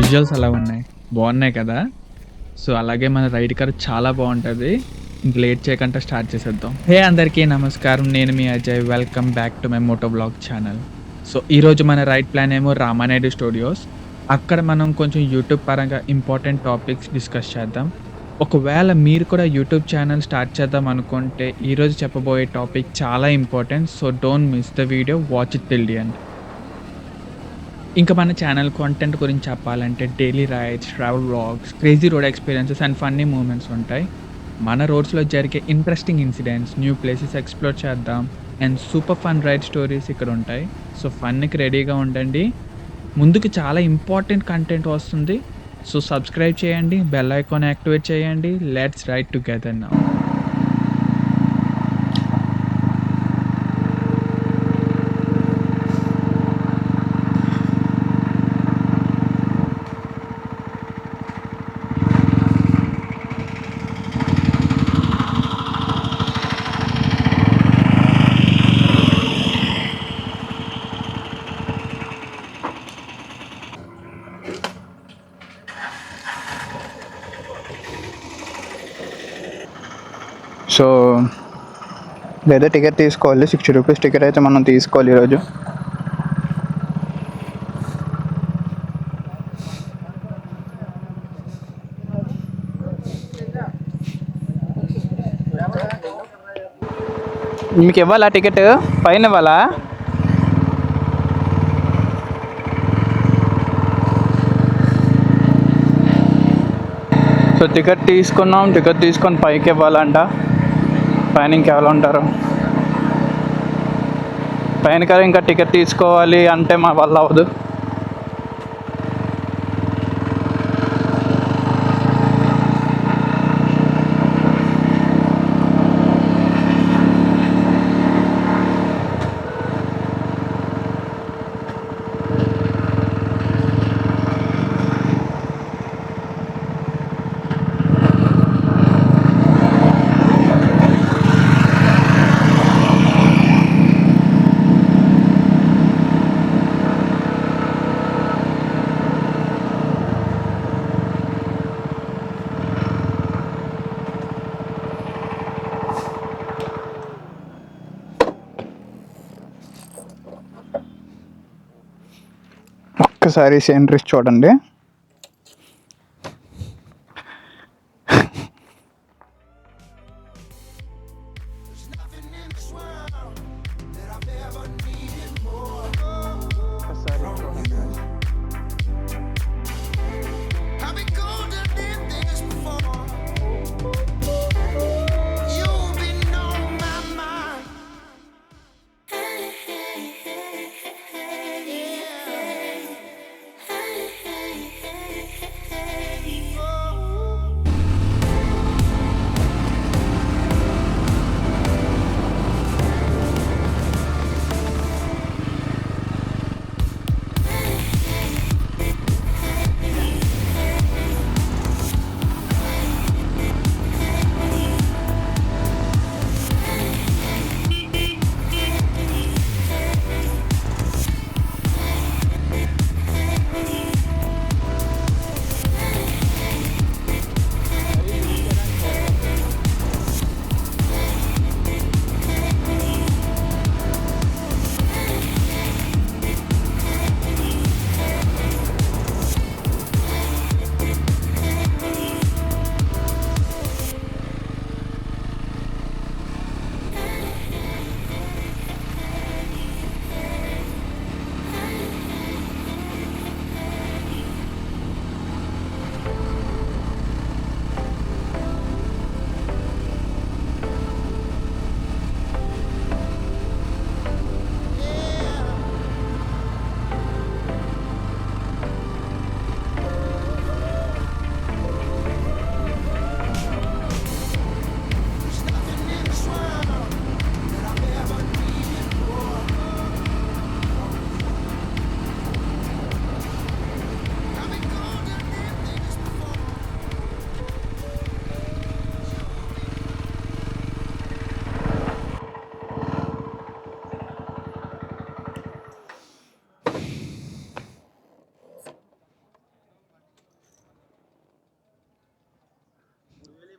Visuals ఎలా ఉన్నాయి? బావున్నాయి కదా! సో, అలాగే మన రైడ్ కార్ చాలా బావుంటది. ఇంక లేట్ చేయకుండా స్టార్ట్ చేసేద్దాం. హే అందరికీ నమస్కారం. నేను మీ Ajay. Welcome back to my moto vlog channel. So, ఈరోజు మన రైడ్ ప్లాన్ ఏమో రామానాయుడు స్టూడియోస్. అక్కడ మనం కొంచెం యూట్యూబ్ పరంగా ఇంపార్టెంట్ టాపిక్స్ డిస్కస్ చేద్దాం. ఒకవేళ మీరు కూడా యూట్యూబ్ ఛానల్ స్టార్ట్ చేద్దాం అనుకుంటే, ఈరోజు చెప్పబోయే టాపిక్ చాలా important. So, don't miss the video. Watch it till the end. ఇంకా మన ఛానల్ కంటెంట్ గురించి చెప్పాలంటే daily rides, travel vlogs, crazy road experiences and funny moments ఉంటాయి. మన రోడ్స్‌లో జరిగే interesting incidents, new places explore చేద్దాం and super fun ride stories ఇక్కడ ఉంటాయి. సో, ఫన్‌కి రెడీగా ఉండండి. ముందుకు చాలా ఇంపార్టెంట్ కంటెంట్ వస్తుంది. సో, సబ్స్క్రైబ్ చేయండి, బెల్ ఐకాన్ యాక్టివేట్ చేయండి. Let's ride together now. So లేదా టికెట్ తీసుకోవాలి. 60 రూపీస్ టికెట్ అయితే మనం తీసుకోవాలి ఈరోజు. మీకు ఇవ్వాలా టికెట్? పైన ఇవ్వాలా? సో టికెట్ తీసుకున్నాం. టికెట్ తీసుకొని పైకి ఇవ్వాలంట. పైన ఇంకెవరు ఉంటారు? పైన కదా ఇంకా టికెట్ తీసుకోవాలి అంటే మా వల్ల అవ్వదు. ఒక్కసారి సీనరీస్ చూడండి.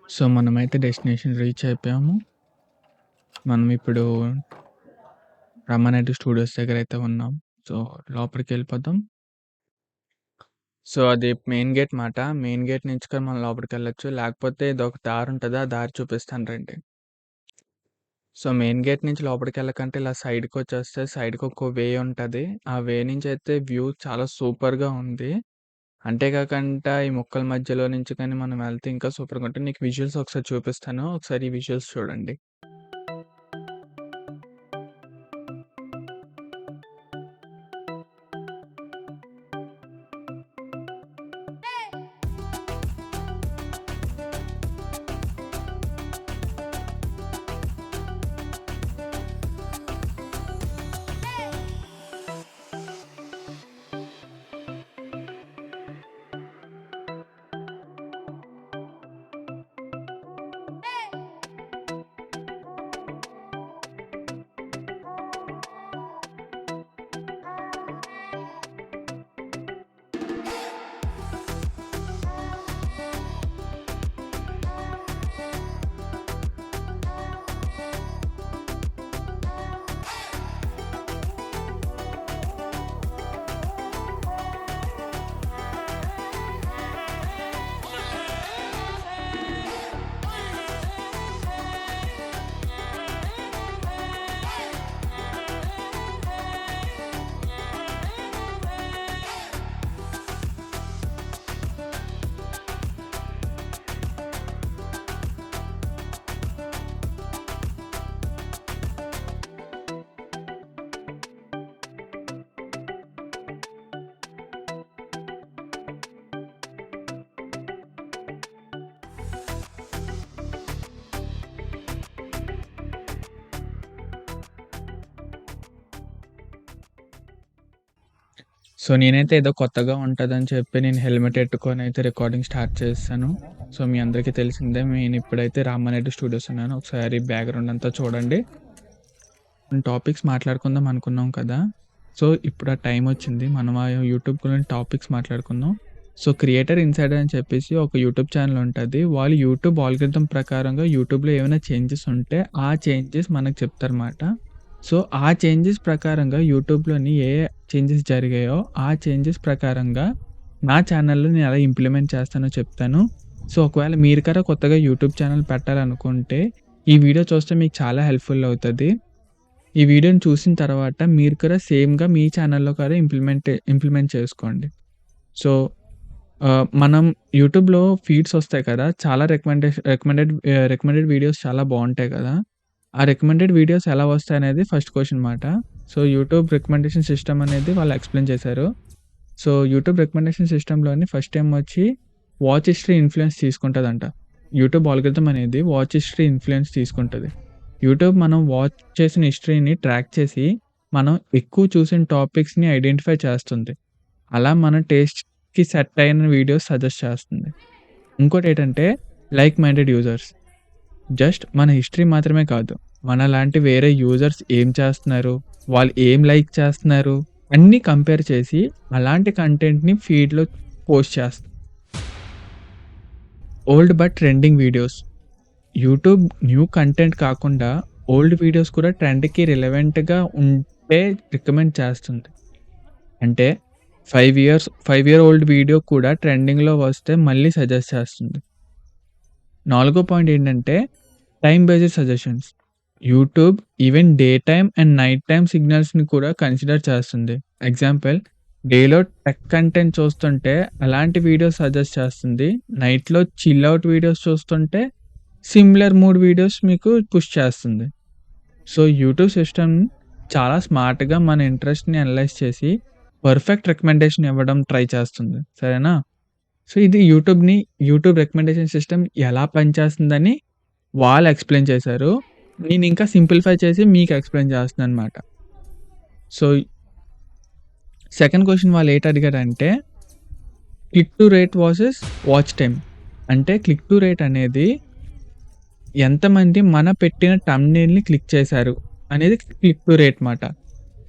సో, మనమైతే డెస్టినేషన్ రీచ్ అయిపోయాము. మనం ఇప్పుడు రమణారెడ్డి స్టూడియోస్ దగ్గరైతే ఉన్నాం. సో, లోపలికెళ్ళిపోదాం. సో, అది మెయిన్ గేట్ మాట. మెయిన్ గేట్ నుంచి కూడా మనం లోపలికెళ్ళొచ్చు. లేకపోతే ఇదొక దారుంటది. ఆ దారి చూపిస్తాను రండి. సో, మెయిన్ గేట్ నుంచి లోపలికెళ్ళకంటే ఇలా సైడ్‌కొచ్చేస్తే సైడ్‌కి ఒక వే ఉంటది. ఆ వే నుంచయితే వ్యూ చాలా సూపర్‌గా ఉంది. అంతే కాకుండా ఈ మొక్కల మధ్యలో నుంచి కానీ మనం వెళ్తే ఇంకా సూపర్‌గా ఉంటుంది. నీకు విజువల్స్ ఒకసారి చూపిస్తాను. ఒకసారి ఈ విజువల్స్ చూడండి. సో, నేనైతే ఏదో కొత్తగా ఉంటదని చెప్పి నేను హెల్మెట్ ఎట్టుకొనైతే రికార్డింగ్ స్టార్ట్ చేశాను. సో, మీ అందరికీ తెలిసిందే నేనిప్పుడైతే రామారెడ్డి స్టూడియోస్ ఉన్నాను. ఒకసారి బ్యాక్‌గ్రౌండ్ అంతా చూడండి. టాపిక్స్ మాట్లాడుకుందాం అనుకున్నాం కదా! సో, ఇప్పుడు ఆ టైం వచ్చింది. మనం ఆ యూట్యూబ్ గురించి టాపిక్స్ మాట్లాడుకుందాం. సో, క్రియేటర్ ఇన్సైడర్ అని చెప్పేసి ఒక యూట్యూబ్ ఛానెల్ ఉంటది. వాళ్ళు యూట్యూబ్ ఆల్గోరిథం ప్రకారంగా యూట్యూబ్‌లో ఏమైనా చేంజెస్ ఉంటే ఆ చేంజెస్ మనకు చెప్తారన్నమాట. సో, ఆ చేంజెస్ ప్రకారంగా యూట్యూబ్‌లోని ఏ చేంజెస్ జరిగాయో ఆ చేంజెస్ ప్రకారంగా నా ఛానెల్‌లో నేను ఎలా ఇంప్లిమెంట్ చేస్తానో చెప్తాను. సో, ఒకవేళ మీరు కూడా కొత్తగా యూట్యూబ్ ఛానెల్ పెట్టాలనుకుంటే ఈ వీడియో చూస్తే మీకు చాలా హెల్ప్‌ఫుల్ అవుతది. ఈ వీడియోని చూసిన తర్వాత మీరు కూడా సేమ్‌గా మీ ఛానెల్‌లో కూడా ఇంప్లిమెంట్ చేసుకోండి. సో, మనం యూట్యూబ్‌లో ఫీడ్స్ వస్తాయి కదా! చాలా రికమెండెడ్ వీడియోస్ చాలా బావుంటాయి కదా! ఆ రికమెండెడ్ వీడియోస్ ఎలా వస్తాయనేది ఫస్ట్ క్వెషన్ మాట. సో, యూట్యూబ్ రికమెండేషన్ సిస్టమ్ అనేది వాళ్ళు ఎక్స్‌ప్లెయిన్ చేశారు. సో, యూట్యూబ్ రికమెండేషన్ సిస్టమ్‌లోని ఫస్ట్ టైమ్ వచ్చి వాచ్ హిస్టరీ ఇన్‌ఫ్లూయెన్స్ తీసుకుంటదంట. యూట్యూబ్ ఆల్గోరిథం అనేది వాచ్ హిస్టరీ ఇన్‌ఫ్లూయెన్స్ తీసుకుంటది. యూట్యూబ్ మనం వాచ్ చేసిన హిస్టరీని ట్రాక్ చేసి, మనం ఎక్కువ చూసిన టాపిక్స్‌ని ఐడెంటిఫై చేస్తుంది. అలా మన టేస్ట్‌కి సెట్ అయిన వీడియోస్ సజెస్ట్ చేస్తుంది. ఇంకోటేంటంటే లైక్ మైండెడ్ యూజర్స్. జస్ట్ మన హిస్టరీ మాత్రమే కాదు, మనలాంటి వేరే యూజర్స్ ఏం చేస్తున్నారు, వాళ్ళు ఏం లైక్ చేస్తున్నారు, అన్నీ కంపేర్ చేసి అలాంటి కంటెంట్‌ని ఫీడ్‌లో పోస్ట్ చేస్తుంది. Old but trending videos. YouTube new content కాకుండా ఓల్డ్ వీడియోస్ కూడా ట్రెండ్‌కి రిలవెంట్‌గా ఉంటే రికమెండ్ చేస్తుంది. అంటే 5 ఇయర్ ఓల్డ్ వీడియో కూడా ట్రెండింగ్‌లో వస్తే మళ్ళీ సజెస్ట్ చేస్తుంది. నాలుగో పాయింట్ ఏంటంటే time based suggestions. YouTube even day time and night time సిగ్నల్స్‌ని కూడా కన్సిడర్ చేస్తుంది. ఎగ్జాంపుల్, డేలో టెక్ కంటెంట్ చూస్తుంటే అలాంటి వీడియోస్ సజెస్ట్ చేస్తుంది. నైట్‌లో చిల్ ఔట్ వీడియోస్ చూస్తుంటే సిమిలర్ మూడ్ వీడియోస్ మీకు పుష్ చేస్తుంది. సో, యూట్యూబ్ సిస్టమ్ చాలా స్మార్ట్‌గా మన ఇంట్రెస్ట్‌ని అనలైజ్ చేసి పర్ఫెక్ట్ రికమెండేషన్ ఇవ్వడం ట్రై చేస్తుంది. సరేనా? సో, ఇది యూట్యూబ్ రికమెండేషన్ సిస్టమ్ ఎలా పనిచేస్తుందని వాళ్ళు ఎక్స్‌ప్లెయిన్ చేశారు. నేను ఇంకా సింప్లిఫై చేసి మీకు ఎక్స్‌ప్లెయిన్ చేస్తున్నానన్నమాట. సో, సెకండ్ క్వెషన్ వాళ్ళు ఏటడిగారంటే click to rate versus watch time. అంటే క్లిక్ టు రేట్ అనేది ఎంతమంది మన పెట్టిన థంబ్‌నెయిల్‌ని క్లిక్ చేశారు అనేది క్లిక్ టు రేట్ మాట.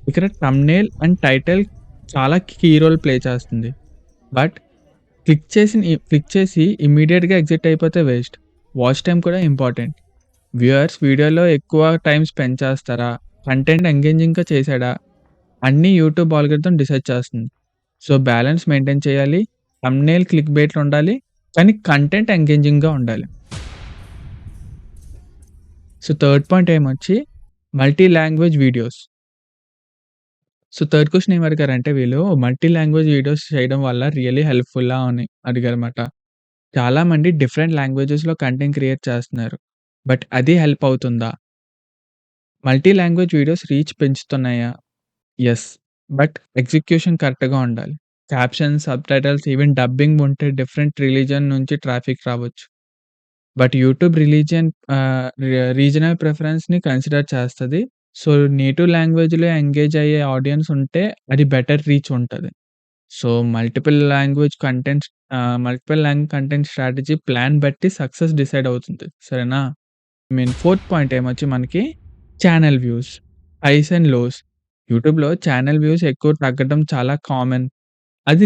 ఇక్కడ థంబ్‌నెయిల్ అండ్ టైటిల్ చాలా కీ రోల్ ప్లే చేస్తుంది. బట్ క్లిక్ చేసి ఇమ్మీడియేట్‌గా ఎగ్జిట్ అయిపోతే వేస్ట్. వాచ్ టైమ్ కూడా ఇంపార్టెంట్. వ్యూయర్స్ వీడియోలో ఎక్కువ టైమ్ స్పెండ్ చేస్తారా? కంటెంట్ ఎంగేజింగ్‌గా చేశాడా? అన్నీ యూట్యూబ్ ఆల్గోరిథం డిసైడ్ చేస్తుంది. సో, బ్యాలెన్స్ మెయింటైన్ చేయాలి. థంబ్‌నెయిల్ క్లిక్ బైట్‌లు ఉండాలి. కానీ కంటెంట్ ఎంగేజింగ్‌గా ఉండాలి. సో, థర్డ్ పాయింట్ ఏమొచ్చి multi language videos. So, third question ఏమడిగారంటే వీళ్ళు మల్టీ లాంగ్వేజ్ వీడియోస్ చేయడం వల్ల రియల్లీ హెల్ప్‌ఫుల్లా అని అడిగారన్నమాట. చాలామంది డిఫరెంట్ లాంగ్వేజెస్‌లో కంటెంట్ క్రియేట్ చేస్తున్నారు. బట్ అది హెల్ప్ అవుతుందా? మల్టీ లాంగ్వేజ్ వీడియోస్ రీచ్ పెంచుతున్నాయా? యెస్. బట్ ఎగ్జిక్యూషన్ కరెక్ట్‌గా ఉండాలి. క్యాప్షన్స్, సబ్‌టైటిల్స్ ఈవెన్ డబ్బింగ్ ఉంటే డిఫరెంట్ రిలీజియన్ నుంచి ట్రాఫిక్ రావచ్చు. బట్ యూట్యూబ్ రీజనల్ ప్రిఫరెన్స్‌ని కన్సిడర్ చేస్తది. సో, నేటివ్ లాంగ్వేజ్‌లో ఎంగేజ్ అయ్యే ఆడియన్స్ ఉంటే అది బెటర్ రీచ్ ఉంటది. So, multiple language content strategy plan బట్టి సక్సెస్ డిసైడ్ అవుతుంది. సరేనా? ఫోర్త్ పాయింట్ ఏమొచ్చి మనకి channel views, highs and lows. యూట్యూబ్‌లో ఛానెల్ వ్యూస్ ఎక్కువ తగ్గడం చాలా కామన్. అది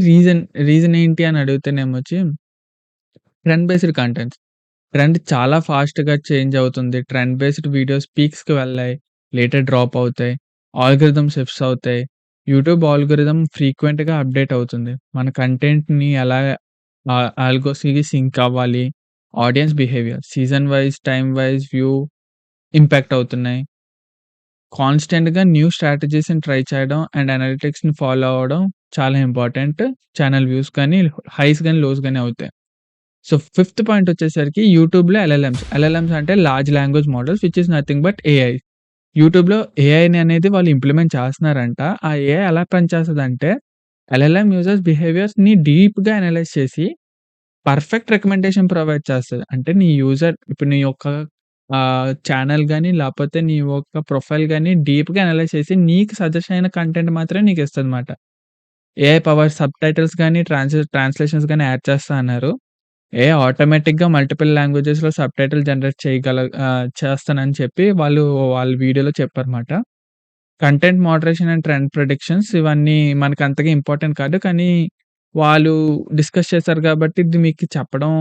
రీజన్ ఏంటి అని అడిగితేనేమొచ్చి ట్రెండ్ బేస్డ్ కంటెంట్స్. ట్రెండ్ చాలా ఫాస్ట్‌గా చేంజ్ అవుతుంది. ట్రెండ్ బేస్డ్ వీడియోస్ పీక్స్‌కి వెళ్ళాయి. లేటర్ డ్రాప్ అవుతాయి. ఆల్గోరిథమ్ షిఫ్ట్స్ అవుతాయి. యూట్యూబ్ ఆల్గోరిథమ్ ఫ్రీక్వెంట్‌గా అప్‌డేట్ అవుతుంది. మన కంటెంట్‌ని ఎలా ఆల్గోస్‌కి సింక్ అవ్వాలి. Audience behaviour season wise, time wise view impact అవుతున్నాయి. కాన్స్టెంట్‌గా న్యూ స్ట్రాటజీస్‌ని ట్రై చేయడం అండ్ అనలిటిక్స్‌ని ఫాలో అవ్వడం చాలా ఇంపార్టెంట్. ఛానెల్ వ్యూస్ గాని, హైస్ గాని, లోస్ గాని అవుతాయి. సో, ఫిఫ్త్ పాయింట్ వచ్చేసరికి యూట్యూబ్‌లో ఎల్ఎల్ఎమ్స్. ఎల్ఎల్ఎమ్స్ అంటే large language models which is nothing but AI. యూట్యూబ్‌లో ఏఐని అనేది వాళ్ళు ఇంప్లిమెంట్ చేస్తున్నారంట. ఆ ఏఐ ఎలా పనిచేస్తదంటే ఎల్ఎల్ఎం యూజర్స్ బిహేవియర్స్‌ని డీప్‌గా అనలైజ్ చేసి పర్ఫెక్ట్ రికమెండేషన్ ప్రొవైడ్ చేస్తది. అంటే నీ యూజర్ ఇప్పుడు నీ యొక్క ఛానెల్ గాని, లేపోతే నీ యొక్క ప్రొఫైల్ గాని డీప్‌గా అనలైజ్ చేసి నీకు సజెస్ట్ అయిన కంటెంట్ మాత్రమే నీకిస్తదనమాట. ఏఐ పవర్ సబ్‌టైటిల్స్ గాని, ట్రాన్స్‌లేషన్స్ గాని యాడ్ చేస్తా అన్నారు. ఆటోమేటిక్‌గా మల్టిపుల్ లాంగ్వేజెస్‌లో సబ్‌టైటిల్ జనరేట్ చేస్తానని చెప్పి వాళ్ళ వీడియోలో చెప్పారన్నమాట. Content moderation and trend predictions ఇవన్నీ మనకంతగా ఇంపార్టెంట్ కాదు. కానీ వాళ్ళు డిస్కస్ చేశారు కాబట్టి ఇది మీకు చెప్పడం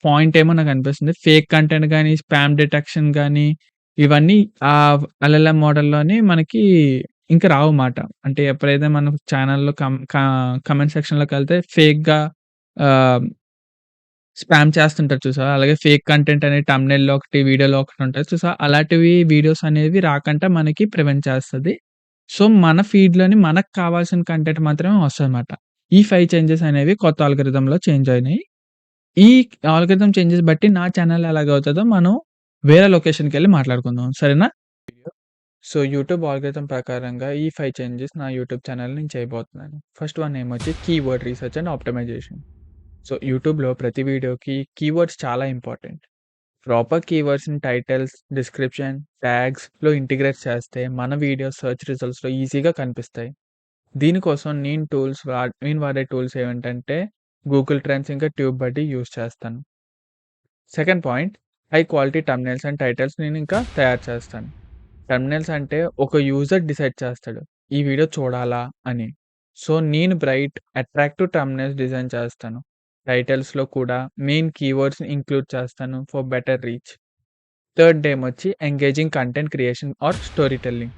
పాయింట్ ఏమో నాకనిపిస్తుంది. ఫేక్ కంటెంట్ గాని, స్పామ్ డిటెక్షన్ గాని ఇవన్నీ ఎల్ఎల్ఎం మోడల్‌లోని మనకి ఇంక రావు మాట. అంటే ఎప్పుడైతే మనం ఛానెల్‌లో కామెంట్ సెక్షన్‌లోకెళ్తే ఫేక్‌గా ఆహ్ స్పామ్ చేస్తుంటారు చూసావా? అలాగే ఫేక్ కంటెంట్ అనేది థంబ్‌నెయిల్‌లో ఒకటి, వీడియోలో ఒకటి ఉంటది చూసావా? అలాంటివి వీడియోస్ అనేవి రాకుండా మనకి ప్రివెంట్ చేస్తది. సో, మన ఫీడ్‌లోని మనకు కావాల్సిన కంటెంట్ మాత్రమే వస్తదనమాట. ఈ 5 చేంజెస్ అనేవి కొత్త ఆల్గోరిథంలో చేంజ్ అయినాయి. ఈ ఆల్గోరిథం చేంజెస్ బట్టి నా ఛానెల్ ఎలాగవుతదో మనం వేరే లొకేషన్‌కెళ్ళి మాట్లాడుకుందాం. సరేనా? సో, యూట్యూబ్ ఆల్గోరిథం ప్రకారంగా ఈ 5 చేంజెస్ నా యూట్యూబ్ ఛానెల్‌లో నేను చేయబోతున్నాను. ఫస్ట్ వన్ ఏమొచ్చి keyword research and optimisation. So, యూట్యూబ్‌లో ప్రతి వీడియోకి కీవర్డ్స్ చాలా ఇంపార్టెంట్. ప్రాపర్ కీవర్డ్స్‌ని టైటిల్స్, డిస్క్రిప్షన్, ట్యాగ్స్‌లో ఇంటిగ్రేట్ చేస్తే మన వీడియో సెర్చ్ రిజల్ట్స్‌లో ఈజీగా కనిపిస్తాయి. దీనికోసం నేను వాడే టూల్స్ ఏమిటంటే గూగుల్ ట్రెండ్స్ ఇంకా ట్యూబ్ బడ్డీ యూజ్ చేస్తాను. Second point high quality thumbnails and titles నేనింకా తయారు చేస్తాను. థంబ్‌నెయిల్స్ అంటే ఒక యూజర్ డిసైడ్ చేస్తాడు. ఈ వీడియో చూడాలా అని. సో, నేను బ్రైట్, అట్రాక్టివ్ థంబ్‌నెయిల్స్ డిజైన్ చేస్తాను. టైటిల్స్‌లో కూడా మెయిన్ కీవర్డ్స్‌ని ఇంక్లూడ్ చేస్తాను ఫర్ బెటర్ రీచ్. థర్డ్ ఏమొచ్చి engaging content creation or story telling.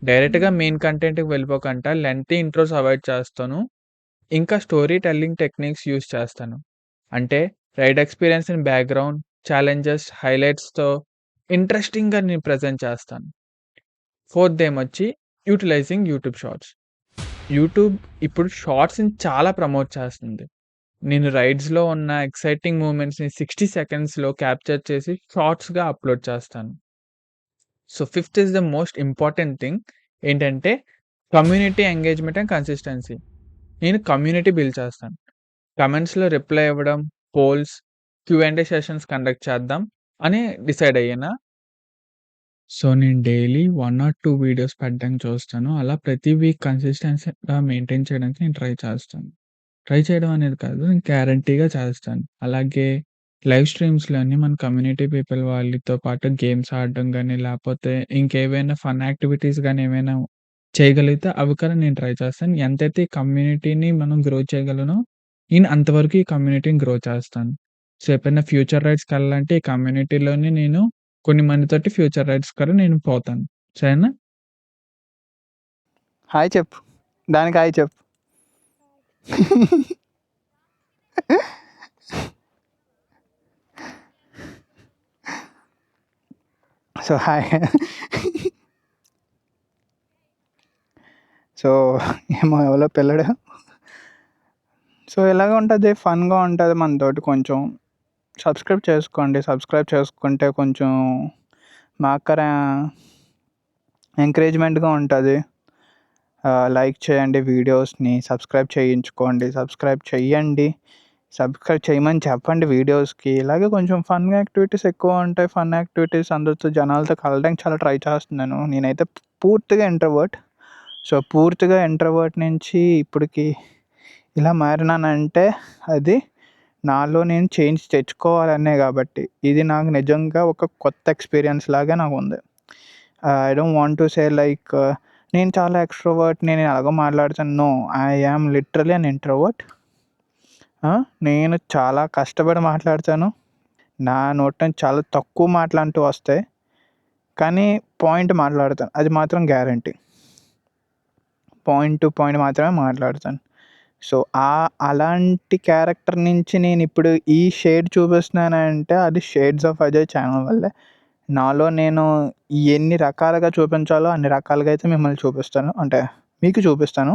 డైరెక్ట్‌గా మెయిన్ కంటెంట్‌కి వెళ్ళిపోకుండా లెంగ్తీ ఇంట్రోస్ అవాయిడ్ చేస్తాను. ఇంకా స్టోరీ టెల్లింగ్ టెక్నిక్స్ యూజ్ చేస్తాను. అంటే ride experience in background, challenges, హైలైట్స్‌తో ఇంట్రెస్టింగ్‌గా నేను ప్రెజెంట్ చేస్తాను. Fourth utilising YouTube shorts. YouTube ఇప్పుడు షార్ట్స్‌ని చాలా ప్రమోట్ చేస్తుంది. నేను రైడ్స్‌లో ఉన్న ఎక్సైటింగ్ మూమెంట్స్‌ని 60 సెకండ్స్‌లో క్యాప్చర్ చేసి షార్ట్స్‌గా అప్‌లోడ్ చేస్తాను. So, fifth is the most important thing ఏంటంటే కమ్యూనిటీ ఎంగేజ్‌మెంట్ అండ్ కన్సిస్టెన్సీ. నేను కమ్యూనిటీ బిల్డ్ చేస్తాను. కమెంట్స్‌లో రిప్లై ఇవ్వడం, పోల్స్, క్యూ&ఏ సెషన్స్ కండక్ట్ చేద్దాం అని డిసైడ్ అయ్యాను. సో, నేను డైలీ 1 ఆర్ 2 వీడియోస్ పెట్టడానికి చూస్తాను. అలా ప్రతి వీక్ కన్సిస్టెన్సీగా మెయింటైన్ చేయడానికి నేను ట్రై చేస్తాను. ట్రై చేయడం అనేది కాదు. నేను గ్యారంటీగా చేస్తాను. అలాగే లైవ్ స్ట్రీమ్స్‌లోని మన కమ్యూనిటీ పీపుల్ వాళ్ళతో పాటు గేమ్స్ ఆడడం గాని, లేపోతే ఇంకేవైనా ఫన్ యాక్టివిటీస్ గాని ఏమైనా చేయగలిగితే అవి కూడా నేను ట్రై చేస్తాను. ఎంతైతే ఈ కమ్యూనిటీని మనం గ్రో చేయగలనో, నేను అంతవరకు ఈ కమ్యూనిటీని గ్రో చేస్తాను. సో, ఎప్పుడైనా ఫ్యూచర్ రైడ్స్‌కెళ్ళాలంటే ఈ కమ్యూనిటీలోనే నేను కొన్ని మందితోటి ఫ్యూచర్ రైడ్స్ కూడా నేను పోతాను. సరేనా? హాయ్ చెప్పు. దానికి హాయ్ చెప్పు. So, hi. సో, ఏమో ఎవలో పిల్లడు. సో, ఇలాగే ఉంటది. ఫన్‌గా ఉంటది మనతోటి కొంచెం. సబ్స్క్రైబ్ చేసుకోండి. సబ్స్క్రైబ్ చేసుకుంటే కొంచెం మాక్కర ఎంకరేజ్‌మెంట్‌గా ఉంటది. లైక్ చేయండి వీడియోస్‌ని. సబ్స్క్రైబ్ చేయించుకోండి. సబ్స్క్రైబ్ చెయ్యండి. సబ్స్క్రైబ్ చేయమని చెప్పండి వీడియోస్‌కి. ఇలాగే కొంచెం ఫన్ యాక్టివిటీస్ ఎక్కువ ఉంటాయి. ఫన్ యాక్టివిటీస్ అందరితో జనాలతో కలవడానికి చాలా ట్రై చేస్తున్నాను. నేనైతే పూర్తిగా ఇంట్రోవర్ట్. సో, పూర్తిగా ఇంట్రోవర్ట్ నుంచి ఇప్పటికి ఇలా మారినానంటే అది నాలో నేను చేంజ్ తెచ్చుకోవాలనే కాబట్టి. ఇది నాకు నిజంగా ఒక కొత్త ఎక్స్‌పీరియన్స్ లాగా నాకుంది. I don't want to say like నేను చాలా ఎక్స్‌ట్రోవర్ట్ నేను ఎలాగో మాట్లాడతాను. No. I am literally an introvert. నేను చాలా కష్టపడి మాట్లాడతాను. నా నోటి నుంచి చాలా తక్కువ మాటలంటూ వస్తాయి. కానీ పాయింట్ మాట్లాడతాను. అది మాత్రం గ్యారంటీ. పాయింట్ టు పాయింట్ మాత్రమే మాట్లాడతాను. సో, అలాంటి క్యారెక్టర్ నుంచి నేనిప్పుడు ఈ షేడ్ చూపిస్తున్నానంటే అది 'షేడ్స్ ఆఫ్ అజయ్' ఛానల్ వల్లే. నాలో నేను ఎన్ని రకాలుగా చూపించాలో అన్ని రకాలుగా అయితే మిమ్మల్ని చూపిస్తాను. అంటే మీకు చూపిస్తాను.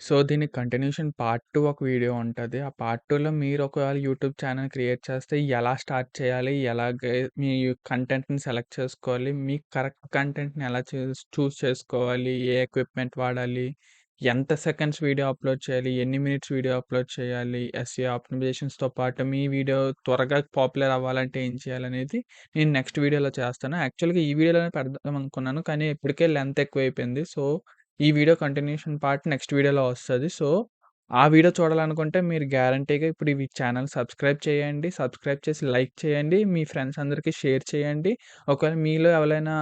సో, దీనికి కంటిన్యూషన్ పార్ట్ 2 ఒక వీడియో ఉంటది. ఆ పార్ట్ 2లో మీరు ఒకవేళ యూట్యూబ్ ఛానెల్ క్రియేట్ చేస్తే ఎలా స్టార్ట్ చేయాలి? ఎలాగే మీ కంటెంట్‌ని సెలెక్ట్ చేసుకోవాలి? మీకు కరెక్ట్ కంటెంట్‌ని ఎలా చూజ్ చేసుకోవాలి? ఏ ఎక్విప్‌మెంట్ వాడాలి? ఎంత సెకండ్స్ వీడియో అప్‌లోడ్ చేయాలి? ఎన్ని మినిట్స్ వీడియో అప్‌లోడ్ చేయాలి? ఎస్‌ఈఓ ఆప్టిమైజేషన్స్‌తో పాటు మీ వీడియో త్వరగా పాపులర్ అవ్వాలంటే ఏం చేయాలనేది నేను నెక్స్ట్ వీడియోలో చేస్తాను. యాక్చువల్‌గా ఈ వీడియోలోనే పెడదాం అనుకున్నాను. కానీ ఇప్పటికే లెంత్ ఎక్కువైపోయింది. సో, ఈ వీడియో కంటిన్యూషన్ పార్ట్ నెక్స్ట్ వీడియోలో వస్తది. సో, ఆ వీడియో చూడాలనుకుంటే మీరు గ్యారంటీగా ఇప్పుడు ఈ ఛానెల్ సబ్స్క్రైబ్ చేయండి. సబ్స్క్రైబ్ చేసి లైక్ చేయండి. మీ ఫ్రెండ్స్ అందరికి షేర్ చేయండి. ఒకవేళ మీలో ఎవరైనా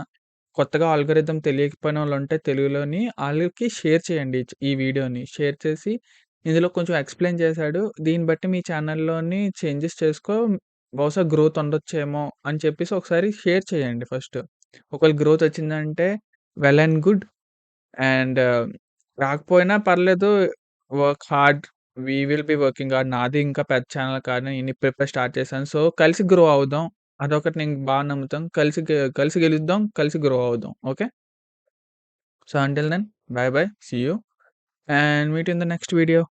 కొత్తగా ఆల్గోరిథం తెలియకపోయినోళ్ళుంటే తెలుగులోని ఆళ్ళకి షేర్ చేయండి ఈ వీడియోని. షేర్ చేసి ఇందులో కొంచెం ఎక్స్‌ప్లెయిన్ చేశాడు. దీన్ని బట్టి మీ ఛానెల్‌లోని చేంజెస్ చేసుకో బహుశా గ్రోత్ ఉండొచ్చేమో అని చెప్పేసి ఒకసారి షేర్ చేయండి ఫస్ట్. ఒకవేళ గ్రోత్ వచ్చిందంటే వెల్ అండ్ గుడ్. అండ్ రాకపోయినా పర్లేదు. Work hard. We will be working hard. నాది ఇంకా పెద్ద ఛానెల్ కాదు. నేను ఇప్పుడిప్పుడే స్టార్ట్ చేశాను. సో, కలిసి గ్రో అవుదాం. అదొకటి నేను బాగా నమ్ముతాను. కలిసి గెలుద్దాం. కలిసి గ్రో అవుదాం. Okay. So, until then bye bye. See you and meet in the next video.